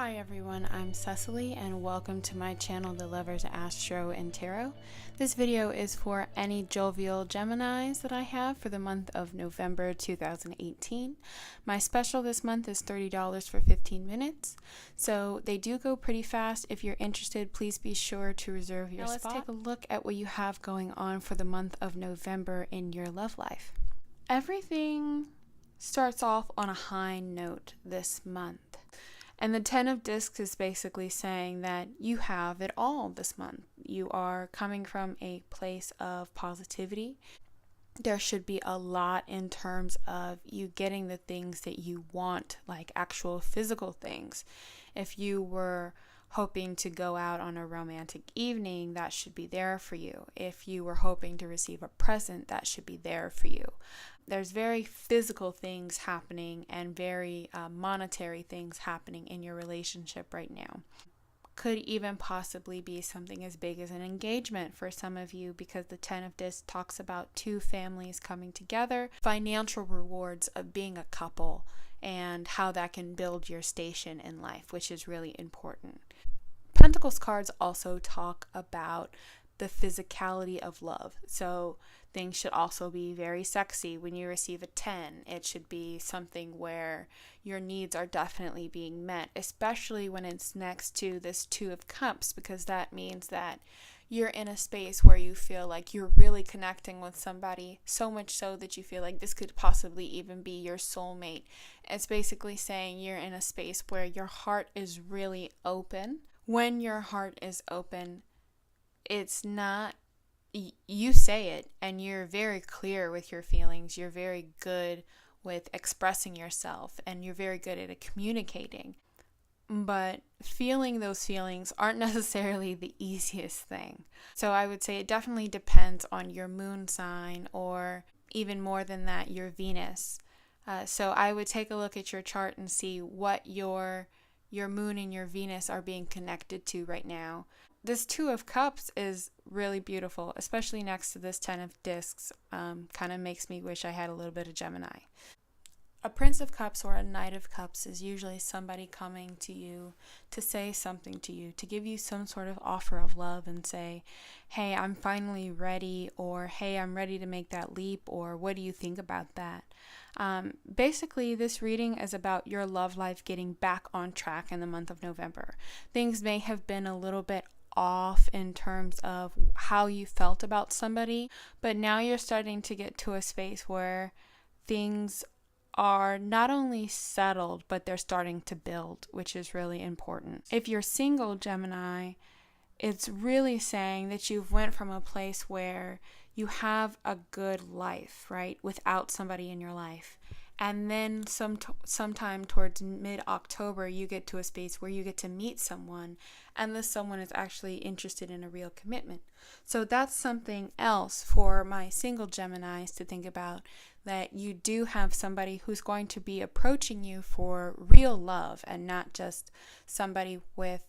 Hi everyone, I'm Cecily and welcome to my channel, The Lovers Astro and Tarot. This video is for any jovial Geminis that I have for the month of November 2018. My special this month is $30 for 15 minutes, so they do go pretty fast. If you're interested, please be sure to reserve your spot. Let's take a look at what you have going on for the month of November in your love life. Everything starts off on a high note this month. And the 10 of Discs is basically saying that you have it all this month. You are coming from a place of positivity. There should be a lot in terms of you getting the things that you want, like actual physical things. If you were hoping to go out on a romantic evening, that should be there for you. If you were hoping to receive a present, that should be there for you. There's very physical things happening and very monetary things happening in your relationship right now. Could even possibly be something as big as an engagement for some of you, because the 10 of Discs talks about two families coming together, financial rewards of being a couple, and how that can build your station in life, which is really important. Pentacles cards also talk about the physicality of love. So things should also be very sexy. When you receive a 10, it should be something where your needs are definitely being met, especially when it's next to this 2 of Cups, because that means that you're in a space where you feel like you're really connecting with somebody, so much so that you feel like this could possibly even be your soulmate. It's basically saying you're in a space where your heart is really open. When your heart is open, it's not, you say it and you're very clear with your feelings. You're very good with expressing yourself and you're very good at communicating. But feeling those feelings aren't necessarily the easiest thing. So I would say it definitely depends on your moon sign, or even more than that, your Venus. So I would take a look at your chart and see what your moon and your Venus are being connected to right now. This 2 of Cups is really beautiful, especially next to this 10 of Discs. Kind of makes me wish I had a little bit of Gemini. A Prince of Cups or a Knight of Cups is usually somebody coming to you to say something to you, to give you some sort of offer of love and say, hey, I'm finally ready, or hey, I'm ready to make that leap, or what do you think about that? Basically, this reading is about your love life getting back on track in the month of November. Things may have been a little bit off in terms of how you felt about somebody, but now you're starting to get to a space where things are not only settled, but they're starting to build, which is really important. If you're single, Gemini, it's really saying that you've went from a place where you have a good life, right, without somebody in your life. And then sometime towards mid-October, you get to a space where you get to meet someone, and this someone is actually interested in a real commitment. So that's something else for my single Geminis to think about, that you do have somebody who's going to be approaching you for real love and not just somebody with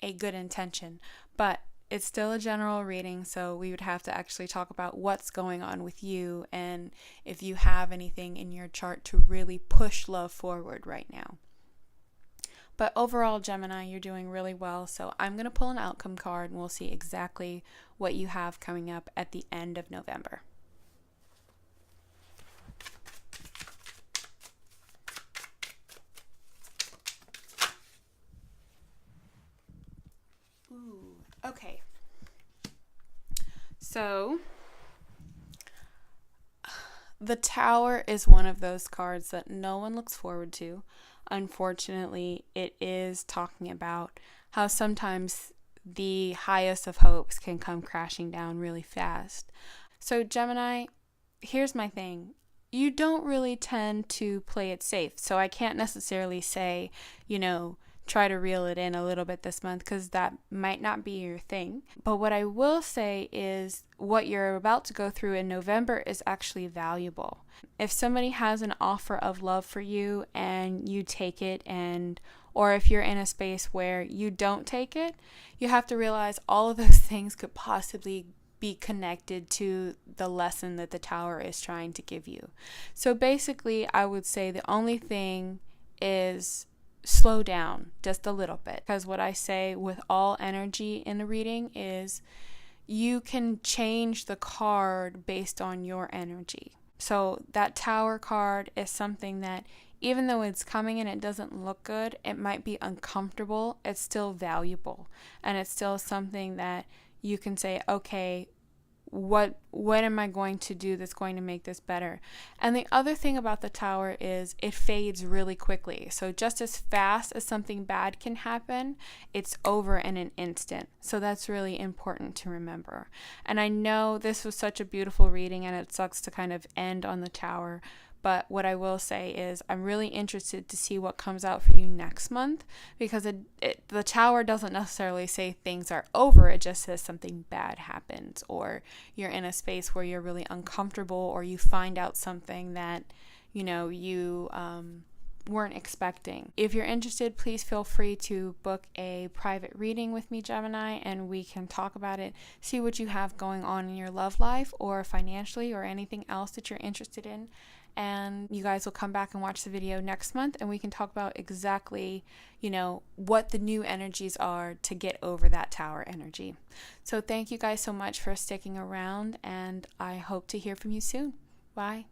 a good intention. But it's still a general reading, so we would have to actually talk about what's going on with you and if you have anything in your chart to really push love forward right now. But overall, Gemini, you're doing really well, so I'm going to pull an outcome card and we'll see exactly what you have coming up at the end of November. Ooh, okay. So, the Tower is one of those cards that no one looks forward to. Unfortunately, it is talking about how sometimes the highest of hopes can come crashing down really fast. So, Gemini, here's my thing. You don't really tend to play it safe. So I can't necessarily say, try to reel it in a little bit this month, because that might not be your thing. But what I will say is what you're about to go through in November is actually valuable. If somebody has an offer of love for you and you take it, or if you're in a space where you don't take it, you have to realize all of those things could possibly be connected to the lesson that the Tower is trying to give you. So basically, I would say the only thing is slow down just a little bit. Because what I say with all energy in a reading is you can change the card based on your energy. So that Tower card is something that even though it's coming and it doesn't look good, it might be uncomfortable, it's still valuable. And it's still something that you can say, okay, what am I going to do that's going to make this better? And the other thing about the Tower is it fades really quickly. So just as fast as something bad can happen, it's over in an instant. So that's really important to remember. And I know this was such a beautiful reading and it sucks to kind of end on the Tower. But what I will say is I'm really interested to see what comes out for you next month, because the Tower doesn't necessarily say things are over. It just says something bad happens, or you're in a space where you're really uncomfortable, or you find out something that, you weren't expecting. If you're interested, please feel free to book a private reading with me, Gemini, and we can talk about it, see what you have going on in your love life or financially or anything else that you're interested in. And you guys will come back and watch the video next month and we can talk about exactly, what the new energies are to get over that Tower energy. So thank you guys so much for sticking around and I hope to hear from you soon. Bye.